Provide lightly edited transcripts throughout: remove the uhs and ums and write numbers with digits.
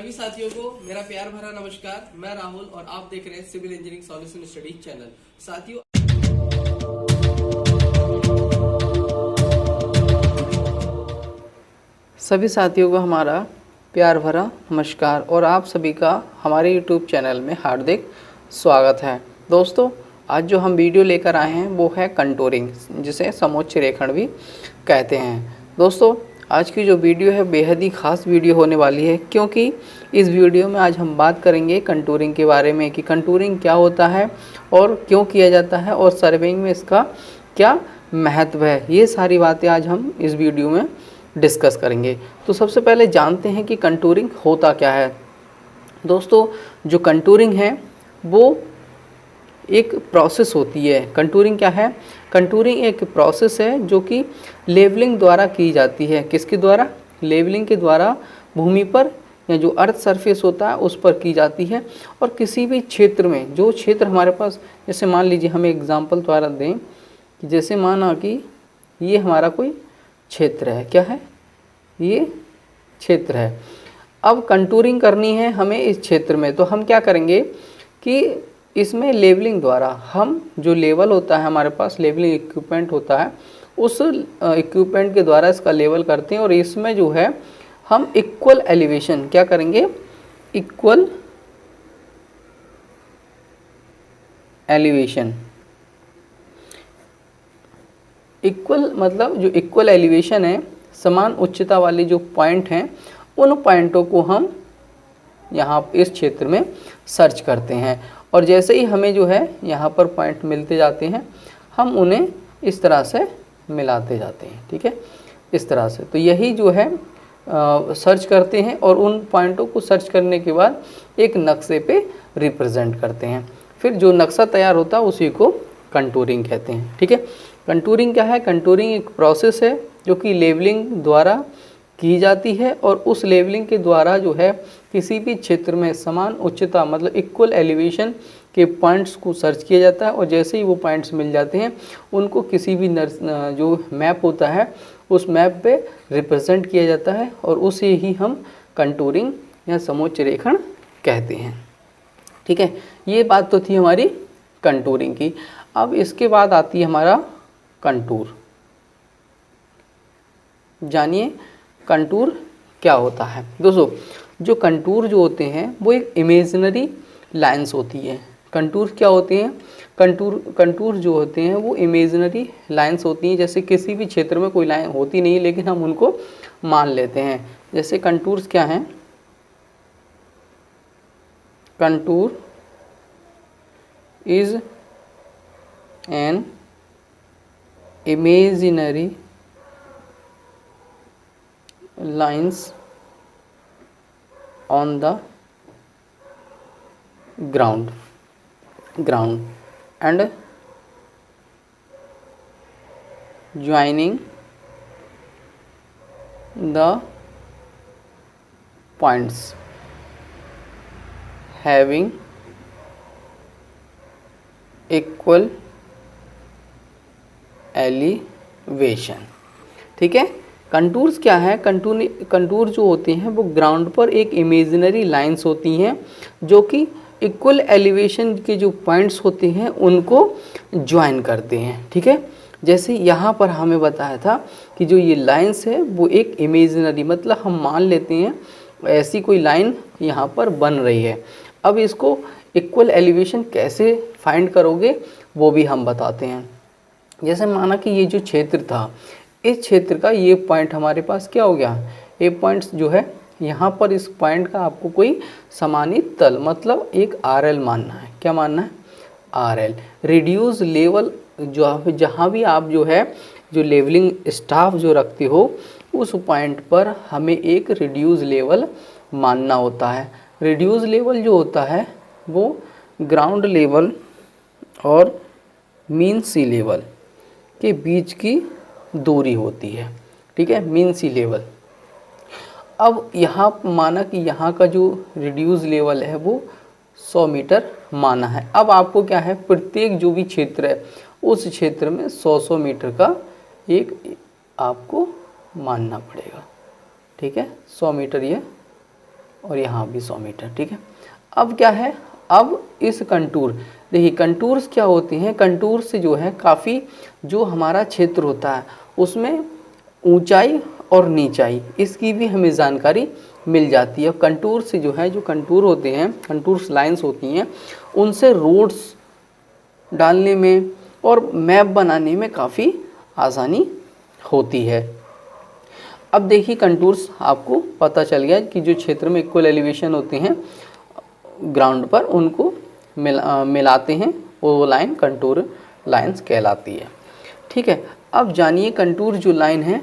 सभी साथियों को मेरा प्यार भरा नमस्कार। मैं राहुल और आप देख रहे हैं civil engineering solution studies channel. साथियों, सभी साथियों को हमारा प्यार भरा नमस्कार और आप सभी का हमारे YouTube चैनल में हार्दिक स्वागत है। दोस्तों, आज जो हम वीडियो लेकर आए हैं वो है कंटूरिंग, जिसे समोच्च रेखण भी कहते हैं। दोस्तों, आज की जो वीडियो है बेहद ही ख़ास वीडियो होने वाली है, क्योंकि इस वीडियो में आज हम बात करेंगे कंटूरिंग के बारे में कि कंटूरिंग क्या होता है और क्यों किया जाता है और सर्वेइंग में इसका क्या महत्व है। ये सारी बातें आज हम इस वीडियो में डिस्कस करेंगे। तो सबसे पहले जानते हैं कि कंटूरिंग होता क्या है। दोस्तों, जो कंटूरिंग है वो एक प्रोसेस होती है। कंटूरिंग क्या है? कंटूरिंग एक प्रोसेस है जो कि लेवलिंग द्वारा की जाती है। किसके द्वारा? लेवलिंग के द्वारा भूमि पर या जो अर्थ सरफेस होता है उस पर की जाती है। और किसी भी क्षेत्र में, जो क्षेत्र हमारे पास, जैसे मान लीजिए हम एग्जाम्पल द्वारा दें कि जैसे माना कि ये हमारा कोई क्षेत्र है। क्या है? ये क्षेत्र है। अब कंटूरिंग करनी है हमें इस क्षेत्र में, तो हम क्या करेंगे कि इसमें लेवलिंग द्वारा हम जो लेवल होता है हमारे पास, लेवलिंग इक्विपमेंट होता है, उस इक्विपमेंट के द्वारा इसका लेवल करते हैं। और इसमें जो है हम इक्वल एलिवेशन क्या करेंगे? Equal elevation. इक्वल मतलब जो इक्वल एलिवेशन है, समान उच्चता वाले जो पॉइंट हैं, उन पॉइंटों को हम यहाँ इस क्षेत्र में सर्च करते हैं। और जैसे ही हमें जो है यहाँ पर पॉइंट मिलते जाते हैं, हम उन्हें इस तरह से मिलाते जाते हैं। ठीक है, इस तरह से। तो यही जो है सर्च करते हैं और उन पॉइंटों को सर्च करने के बाद एक नक्शे पे रिप्रेजेंट करते हैं। फिर जो नक्शा तैयार होता है उसी को कंटूरिंग कहते हैं। ठीक है, कंटूरिंग क्या है? कंटूरिंग एक प्रोसेस है जो कि लेवलिंग द्वारा की जाती है और उस लेवलिंग के द्वारा जो है किसी भी क्षेत्र में समान उच्चता मतलब इक्वल एलिवेशन के पॉइंट्स को सर्च किया जाता है। और जैसे ही वो पॉइंट्स मिल जाते हैं, उनको किसी भी जो मैप होता है उस मैप पे रिप्रेजेंट किया जाता है और उसे ही हम कंटूरिंग या समोच्च रेखण कहते हैं। ठीक है, ये बात तो थी हमारी कंटूरिंग की। अब इसके बाद आती है हमारा कंटूर। जानिए कंटूर क्या होता है। दोस्तों, जो कंटूर जो होते हैं वो एक इमेजिनरी लाइंस होती है। कंटूर क्या होते हैं? कंटूर जो होते हैं वो इमेजिनरी लाइंस होती हैं। जैसे किसी भी क्षेत्र में कोई लाइन होती नहीं, लेकिन हम उनको मान लेते हैं। जैसे कंटूर्स क्या हैं? Contour is an imaginary lines on the ground and joining the points having equal elevation. ठीक है, कंटूर्स क्या है? कंटूर जो होते हैं वो ग्राउंड पर एक इमेजिनरी लाइंस होती हैं जो कि इक्वल एलिवेशन के जो पॉइंट्स होते हैं उनको ज्वाइन करते हैं। ठीक है, जैसे यहाँ पर हमें बताया था कि जो ये लाइंस है वो एक इमेजिनरी मतलब हम मान लेते हैं ऐसी कोई लाइन यहाँ पर बन रही है। अब इसको इक्वल एलिवेशन कैसे फाइंड करोगे वो भी हम बताते हैं। जैसे माना कि ये जो क्षेत्र था, इस क्षेत्र का ये पॉइंट हमारे पास क्या हो गया? ये पॉइंट्स जो है यहाँ पर इस पॉइंट का आपको कोई समानित तल मतलब एक RL मानना है। क्या मानना है? RL। रिड्यूस लेवल जो जहाँ भी आप जो है जो लेवलिंग स्टाफ जो रखते हो उस पॉइंट पर हमें एक रिड्यूस लेवल मानना होता है। रिड्यूस लेवल जो होता है वो ग्राउंड लेवल और मीन सी लेवल के बीच की दूरी होती है। ठीक है, मीन सी लेवल। अब यहाँ माना कि यहाँ का जो रिड्यूस लेवल है वो 100 मीटर माना है। अब आपको क्या है, प्रत्येक जो भी क्षेत्र है उस क्षेत्र में 100 मीटर का एक आपको मानना पड़ेगा। ठीक है, 100 मीटर ये और यहाँ भी 100 मीटर। ठीक है, अब क्या है, अब इस कंटूर, देखिए कंटूर्स क्या होती हैं, कंटूर से जो है काफ़ी जो हमारा क्षेत्र होता है उसमें ऊंचाई और नीचाई इसकी भी हमें जानकारी मिल जाती है। कंटूर से जो है, जो कंटूर होते हैं, कंटूर्स लाइंस होती हैं, उनसे रोड्स डालने में और मैप बनाने में काफ़ी आसानी होती है। अब देखिए कंटूर्स आपको पता चल गया कि जो क्षेत्र में इक्वल एलिवेशन होते हैं ग्राउंड पर उनको मिलाते हैं, वो लाइन कंटूर लाइंस कहलाती है। ठीक है, अब जानिए कंटूर जो लाइन है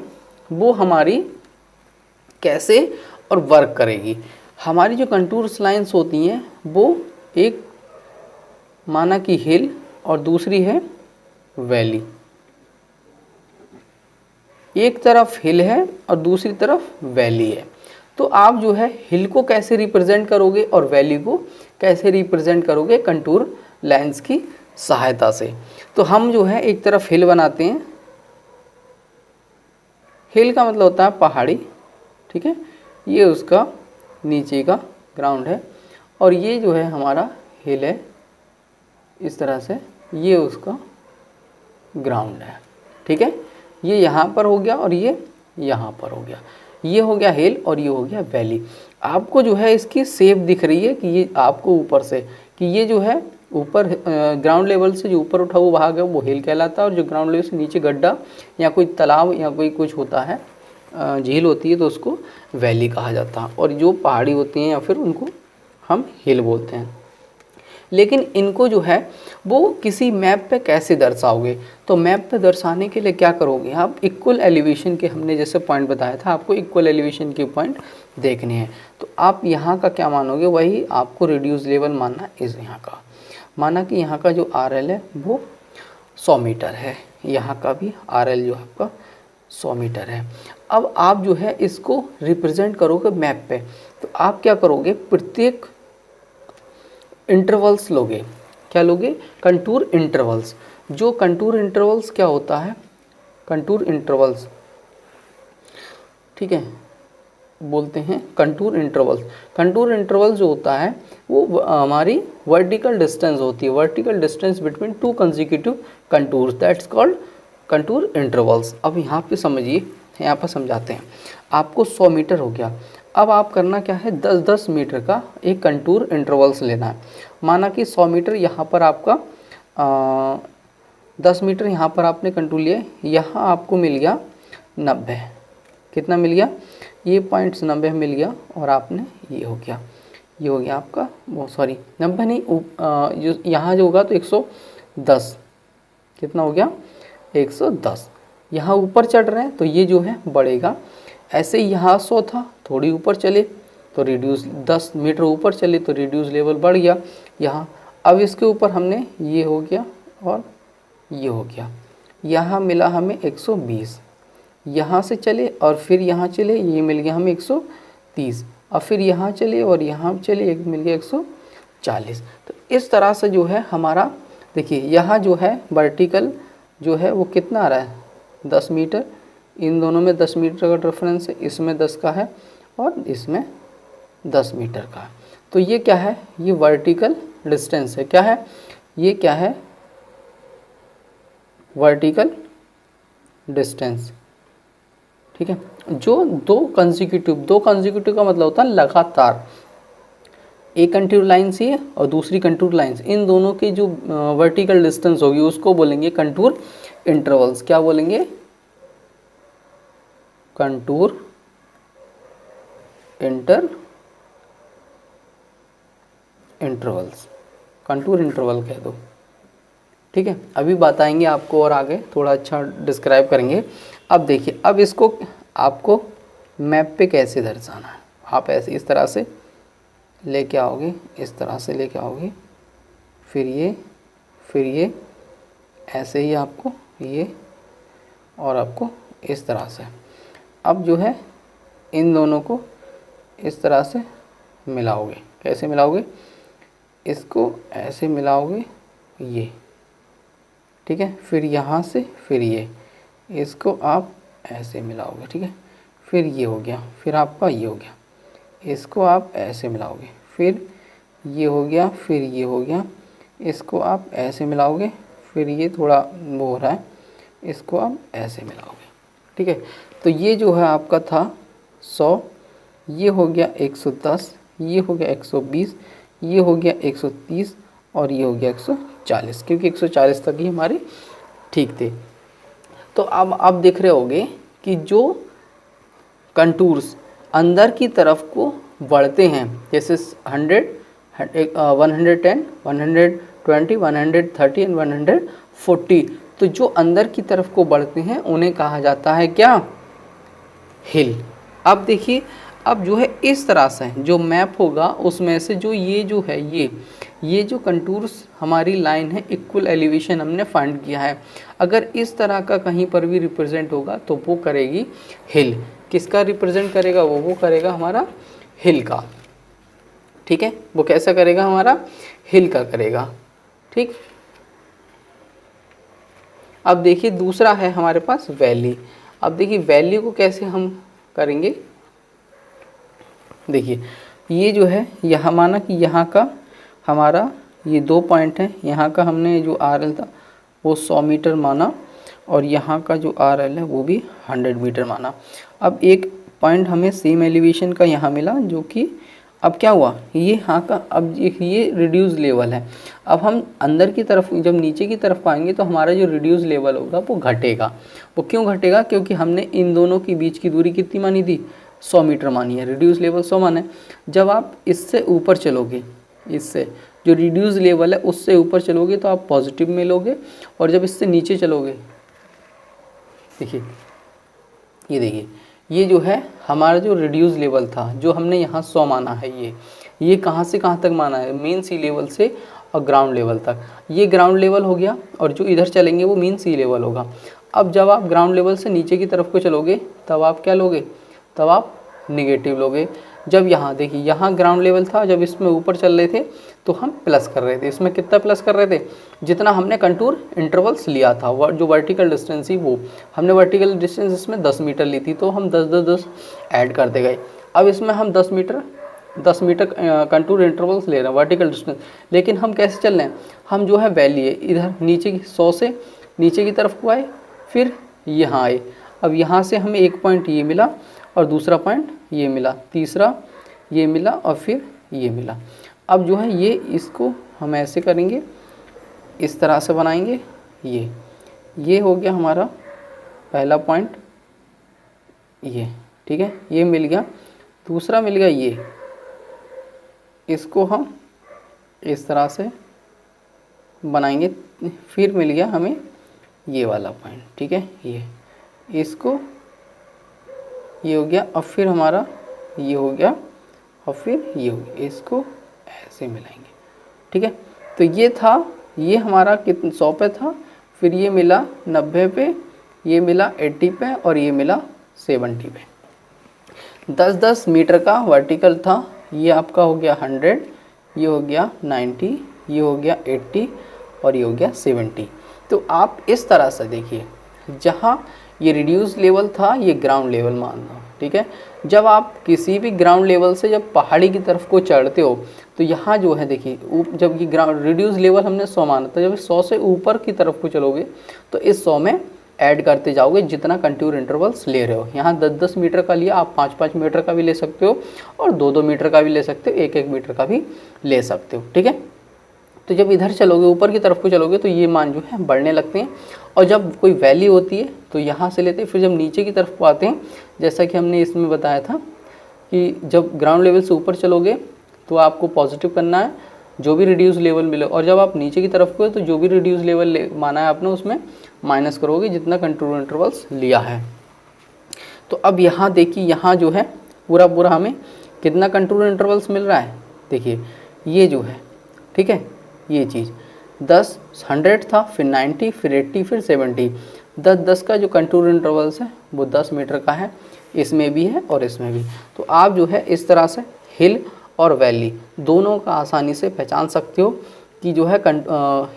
वो हमारी कैसे और वर्क करेगी। हमारी जो कंटूर्स लाइंस होती हैं वो एक माना कि हिल और दूसरी है वैली, एक तरफ हिल है और दूसरी तरफ वैली है। तो आप जो है हिल को कैसे रिप्रेजेंट करोगे और वैली को कैसे रिप्रेजेंट करोगे, कंटूर लाइंस की सहायता से। तो हम जो है एक तरफ हिल बनाते हैं, हिल का मतलब होता है पहाड़ी। ठीक है, ये उसका नीचे का ग्राउंड है और ये जो है हमारा हिल है इस तरह से, ये उसका ग्राउंड है। ठीक है, ये यहाँ पर हो गया और ये यहाँ पर हो गया, ये हो गया हिल और ये हो गया वैली। आपको जो है इसकी शेप दिख रही है कि ये आपको ऊपर से कि ये जो है ऊपर ग्राउंड लेवल से जो ऊपर उठा हुआ भाग है वो हिल कहलाता है, और जो ग्राउंड लेवल से नीचे गड्ढा या कोई तालाब या कोई कुछ होता है, झील होती है, तो उसको वैली कहा जाता है। और जो पहाड़ी होती हैं या फिर उनको हम हिल बोलते हैं। लेकिन इनको जो है वो किसी मैप पे कैसे दर्शाओगे, तो मैप पे दर्शाने के लिए क्या करोगे आप, इक्वल एलिवेशन के हमने जैसे पॉइंट बताया था, आपको इक्वल एलिवेशन के पॉइंट देखने हैं। तो आप यहाँ का क्या मानोगे, वही आपको रिड्यूस लेवल मानना इस यहाँ का। माना कि यहाँ का जो RL है वो 100 मीटर है, यहाँ का भी RL जो आपका 100 मीटर है। अब आप जो है इसको रिप्रेजेंट करोगे मैप पे, तो आप क्या करोगे, प्रत्येक इंटरवल्स लोगे। क्या लोगे, कंटूर इंटरवल्स। जो कंटूर इंटरवल्स क्या होता है, कंटूर इंटरवल्स, ठीक है, बोलते हैं कंटूर इंटरवल्स। कंटूर इंटरवल जो होता है वो हमारी वर्टिकल डिस्टेंस होती है, vertical distance between two consecutive contours, that's called contour intervals. अब यहाँ पे समझिए, यहाँ पर समझाते हैं। आपको 100 मीटर हो गया, अब आप करना क्या है, 10-10 मीटर का एक कंटूर इंटरवल्स लेना है। माना कि 100 मीटर यहाँ पर आपका 10 मीटर यहाँ पर आपने कंटूर लिए, यहाँ आपको मिल गया 90, कितना मिल गया, ये पॉइंट्स 90 मिल गया, और आपने ये हो गया, ये हो गया आपका वो सॉरी 90 नहीं, जो यहाँ जो होगा तो 110, कितना हो गया 110। यहाँ ऊपर चढ़ रहे हैं तो ये जो है बढ़ेगा। ऐसे ही यहाँ 100 था, थोड़ी ऊपर चले तो रिड्यूस, 10 मीटर ऊपर चले तो रिड्यूस लेवल बढ़ गया यहाँ। अब इसके ऊपर हमने ये हो गया और ये हो गया, यहाँ मिला हमें 120, यहाँ से चले और फिर यहाँ चले, ये मिल गया हमें 130, और फिर यहाँ चले और यहाँ चले, एक मिल गया 140। तो इस तरह से जो है हमारा, देखिए यहाँ जो है वर्टिकल जो है वो कितना आ रहा है, 10 मीटर, इन दोनों में 10 मीटर का डिफरेंस है, इसमें 10 का है और इसमें 10 मीटर का है। तो ये क्या है, ये वर्टिकल डिस्टेंस है, क्या है ये, क्या है वर्टिकल डिस्टेंस। ठीक है, जो दो कंसेक्यूटिव का मतलब होता है लगातार, एक कंटूर लाइन से है और दूसरी कंटूर लाइन से, इन दोनों की जो वर्टिकल डिस्टेंस होगी उसको बोलेंगे कंटूर इंटरवल्स। क्या बोलेंगे, कंटूर इंटरवल्स, कंटूर इंटरवल कह दो। ठीक है, अभी बताएंगे आपको और आगे थोड़ा अच्छा डिस्क्राइब करेंगे। अब देखिए, अब इसको आपको मैप पे कैसे दर्शाना है, आप ऐसे इस तरह से लेके आओगे, इस तरह से लेके आओगे, फिर ये ऐसे ही आपको ये, और आपको इस तरह से। अब जो है इन दोनों को इस तरह से मिलाओगे, कैसे मिलाओगे, इसको ऐसे मिलाओगे ये, ठीक है, फिर यहाँ से फिर ये, इसको आप ऐसे मिलाओगे, ठीक है, फिर ये हो गया, फिर आपका ये हो गया, इसको आप ऐसे मिलाओगे, फिर ये हो गया, फिर ये हो गया, इसको आप ऐसे मिलाओगे, फिर ये थोड़ा वो हो रहा है, इसको आप ऐसे मिलाओगे। ठीक है, तो ये जो है आपका था 100, ये हो गया 110, ये हो गया 120, ये हो गया 130 और ये हो गया 140, क्योंकि 140 तक ही हमारे ठीक थे। तो अब आप देख रहे होगे कि जो कंटूर्स अंदर की तरफ को बढ़ते हैं, जैसे 100, 110, 120, 130 एंड 140, तो जो अंदर की तरफ को बढ़ते हैं उन्हें कहा जाता है क्या? हिल। अब देखिए, अब जो है इस तरह से जो मैप होगा उसमें से जो ये जो है ये जो कंटूर्स हमारी लाइन है, इक्वल एलिवेशन हमने फाइंड किया है। अगर इस तरह का कहीं पर भी रिप्रेजेंट होगा तो वो करेगी हिल। किसका रिप्रेजेंट करेगा? वो करेगा हमारा हिल का। ठीक है, वो कैसा करेगा? हमारा हिल का करेगा। ठीक, अब देखिए दूसरा है हमारे पास वैली। अब देखिए वैली को कैसे हम करेंगे। देखिए ये जो है, यहाँ माना कि यहाँ का हमारा ये 2 पॉइंट है, यहाँ का हमने जो RL था वो 100 मीटर माना और यहाँ का जो RL है वो भी 100 मीटर माना। अब एक पॉइंट हमें सेम एलिवेशन का यहाँ मिला, जो कि अब क्या हुआ, ये यहाँ का, अब ये रिड्यूस लेवल है। अब हम अंदर की तरफ जब नीचे की तरफ आएंगे तो हमारा जो रिड्यूस लेवल होगा वो घटेगा। वो क्यों घटेगा? क्योंकि हमने इन दोनों के बीच की दूरी कितनी मानी थी? 100 मीटर मानी है, रिड्यूस लेवल 100 माना है। जब आप इससे ऊपर चलोगे, इससे जो रिड्यूस लेवल है उससे ऊपर चलोगे तो आप पॉजिटिव में लोगे, और जब इससे नीचे चलोगे, देखिए ये देखिए, ये जो है हमारा जो रिड्यूस लेवल था, जो हमने यहाँ 100 माना है, ये कहाँ से कहाँ तक माना है? मेन सी लेवल से और ग्राउंड लेवल तक। ये ग्राउंड लेवल हो गया, और जो इधर चलेंगे वो मेन सी लेवल होगा। अब जब आप ग्राउंड लेवल से नीचे की तरफ को चलोगे तब आप क्या लोगे? तब आप निगेटिव लोगे। जब यहाँ देखिए, यहाँ ग्राउंड लेवल था, जब इसमें ऊपर चल रहे थे तो हम प्लस कर रहे थे। इसमें कितना प्लस कर रहे थे? जितना हमने कंटूर इंटरवल्स लिया था, जो वर्टिकल डिस्टेंस थी, वो हमने वर्टिकल डिस्टेंस इसमें 10 मीटर ली थी, तो हम 10 ऐड करते गए। अब इसमें हम 10 मीटर कंटूर इंटरवल्स ले रहे हैं, वर्टिकल डिस्टेंस। लेकिन हम कैसे चल रहे हैं? हम जो है वैली है, इधर नीचे की 100 से नीचे की तरफ को आए, फिर यहाँ आए। अब यहाँ से हमें एक पॉइंट ये मिला और दूसरा पॉइंट ये मिला, तीसरा ये मिला और फिर ये मिला। अब जो है ये, इसको हम ऐसे करेंगे, इस तरह से बनाएंगे। ये हो गया हमारा पहला पॉइंट, ये ठीक है, ये मिल गया। दूसरा मिल गया ये, इसको हम इस तरह से बनाएंगे। फिर मिल गया हमें ये वाला पॉइंट, ठीक है, ये इसको, ये हो गया। अब फिर हमारा ये हो गया और फिर ये हो गया, इसको ऐसे मिलाएंगे। ठीक है, तो ये था, ये हमारा कितने 100 पे था, फिर ये मिला 90 पे, ये मिला 80 पे और ये मिला 70 पे। 10-10 मीटर का वर्टिकल था। ये आपका हो गया 100, ये हो गया 90, ये हो गया 80 और ये हो गया 70। तो आप इस तरह से देखिए, जहाँ ये रिड्यूस लेवल था ये ग्राउंड लेवल मान लो। ठीक है, जब आप किसी भी ग्राउंड लेवल से जब पहाड़ी की तरफ को चढ़ते हो तो यहाँ जो है देखिए, जब ये ग्राउंड रिड्यूस लेवल हमने 100 माना था, जब 100 से ऊपर की तरफ को चलोगे तो इस 100 में ऐड करते जाओगे जितना कंटूर इंटरवल्स ले रहे हो। यहाँ 10-10 मीटर का लिया, आप 5-5 मीटर का भी ले सकते हो और 2-2 मीटर का भी ले सकते हो, 1-1 मीटर का भी ले सकते हो। ठीक है, तो जब इधर चलोगे, ऊपर की तरफ को चलोगे तो ये मान जो है बढ़ने लगते हैं, और जब कोई वैली होती है तो यहाँ से लेते हैं। फिर जब नीचे की तरफ को आते हैं, जैसा कि हमने इसमें बताया था कि जब ग्राउंड लेवल से ऊपर चलोगे तो आपको पॉजिटिव करना है, जो भी रिड्यूस लेवल मिले, और जब आप नीचे की तरफ को तो जो भी रिड्यूस लेवल माना है आपने उसमें माइनस करोगे जितना कंटूर इंटरवल्स लिया है। तो अब यहाँ देखिए, यहाँ जो है पूरा हमें कितना कंटूर इंटरवल्स मिल रहा है। देखिए ये जो है, ठीक है, ये चीज़ 100 था, फिर 90, फिर 80, फिर 70। 10-10 का जो कंटूर इंटरवल्स है वो 10 मीटर का है, इसमें भी है और इसमें भी। तो आप जो है इस तरह से हिल और वैली दोनों का आसानी से पहचान सकते हो कि जो है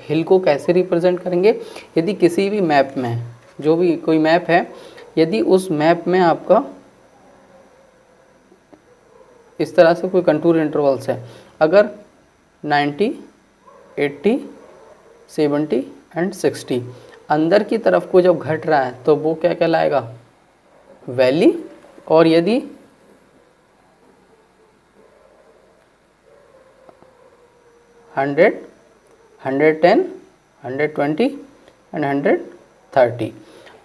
हिल को कैसे रिप्रेजेंट करेंगे। यदि किसी भी मैप में, जो भी कोई मैप है, यदि उस मैप में आपका इस तरह से कोई कंटूर इंटरवल्स है। अगर 90, 80, 70 एंड 60 अंदर की तरफ को जब घट रहा है तो वो क्या कहलाएगा, वैली। और यदि 100, 110, 120 एंड 130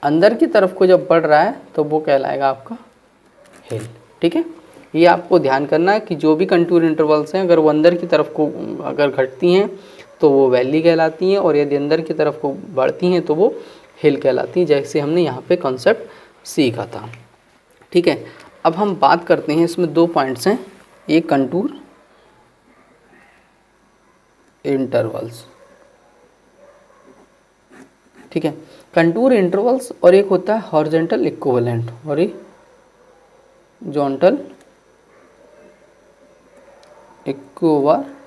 अंदर की तरफ को जब बढ़ रहा है तो वो कहलाएगा आपका हिल। ठीक है, ये आपको ध्यान करना है कि जो भी कंटूर इंटरवल्स हैं अगर वो अंदर की तरफ को अगर घटती हैं तो वो वैली कहलाती हैं, और यदि अंदर की तरफ को बढ़ती हैं तो वो हिल कहलाती हैं, जैसे हमने यहाँ पे कॉन्सेप्ट सीखा था। ठीक है, अब हम बात करते हैं, इसमें 2 पॉइंट्स हैं, एक कंटूर इंटरवल्स। ठीक है, कंटूर इंटरवल्स और एक होता है हॉरिजॉन्टल इक्विवेलेंट और हॉरिजॉन्टल इक्विवेलेंट।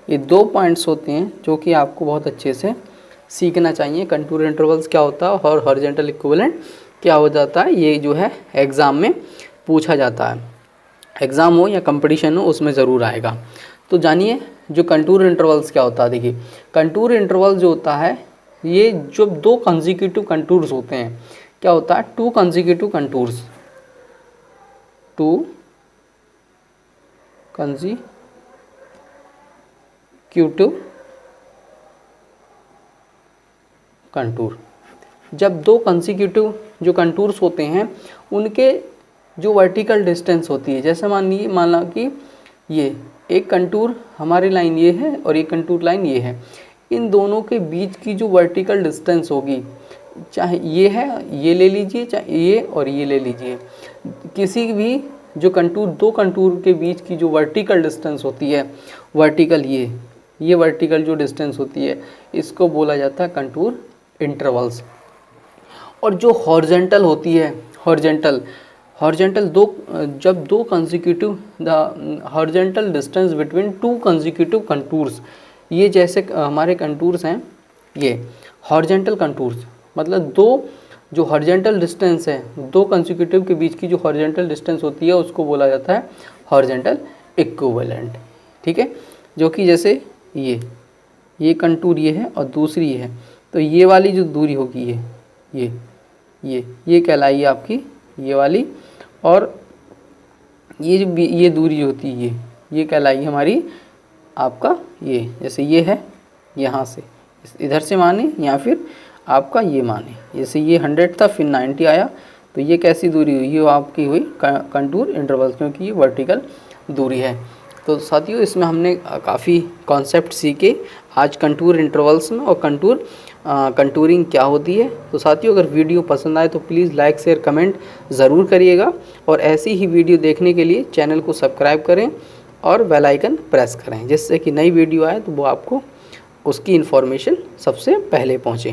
ये 2 पॉइंट्स होते हैं जो कि आपको बहुत अच्छे से सीखना चाहिए। कंटूर इंटरवल्स क्या होता है और हॉरिजॉन्टल इक्विवेलेंट क्या हो जाता है, ये जो है एग्ज़ाम में पूछा जाता है। एग्ज़ाम हो या कंपटीशन हो उसमें ज़रूर आएगा। तो जानिए जो कंटूर इंटरवल्स क्या होता है। देखिए, कंटूर इंटरवल जो होता है ये जो 2 कंसेक्यूटिव कंटूर्स होते हैं, क्या होता है, 2 कंसेक्यूटिव कंटूर्स, 2 कंसेक्यूटिव कंटूर। जब 2 कंसेक्यूटिव जो कंटूर्स होते हैं उनके जो वर्टिकल डिस्टेंस होती है, जैसे मान लो कि ये एक कंटूर हमारी लाइन ये है और एक कंटूर लाइन ये है, इन दोनों के बीच की जो वर्टिकल डिस्टेंस होगी, चाहे ये है, ये ले लीजिए, चाहे ये और ये ले लीजिए, किसी भी जो कंटूर 2 कंटूर के बीच की जो वर्टिकल डिस्टेंस होती है, वर्टिकल ये वर्टिकल जो डिस्टेंस होती है इसको बोला जाता है कंटूर इंटरवल्स। और जो हॉरिजॉन्टल होती है, हॉरिजॉन्टल जब 2 consecutive the horizontal distance between 2 consecutive contours, ये जैसे हमारे कंटूर्स हैं, ये हॉरिजॉन्टल कंटूर्स मतलब 2 जो हॉरिजॉन्टल डिस्टेंस है 2 कंसेक्यूटिव के बीच की जो हॉरिजॉन्टल डिस्टेंस होती है उसको बोला जाता है हॉरिजॉन्टल इक्विवेलेंट। ठीक है, जो कि जैसे ये कंटूर ये है और दूसरी ये है, तो ये वाली जो दूरी होगी ये कहलाई आपकी ये वाली, और ये दूरी होती है ये कहलाई हमारी आपका ये, जैसे ये है यहाँ से इधर से माने या फिर आपका ये माने, जैसे ये 100 था फिर 90 आया, तो ये कैसी दूरी हुई, ये आपकी हुई कंटूर इंटरवल, क्योंकि ये वर्टिकल दूरी है। तो साथियों इसमें हमने काफ़ी कॉन्सेप्ट सीखे आज कंटूर इंटरवल्स में और कंटूरिंग क्या होती है। तो साथियों अगर वीडियो पसंद आए तो प्लीज़ लाइक शेयर कमेंट ज़रूर करिएगा, और ऐसी ही वीडियो देखने के लिए चैनल को सब्सक्राइब करें और बेल आइकन प्रेस करें, जिससे कि नई वीडियो आए तो वो आपको उसकी इन्फॉर्मेशन सबसे पहले पहुँचे।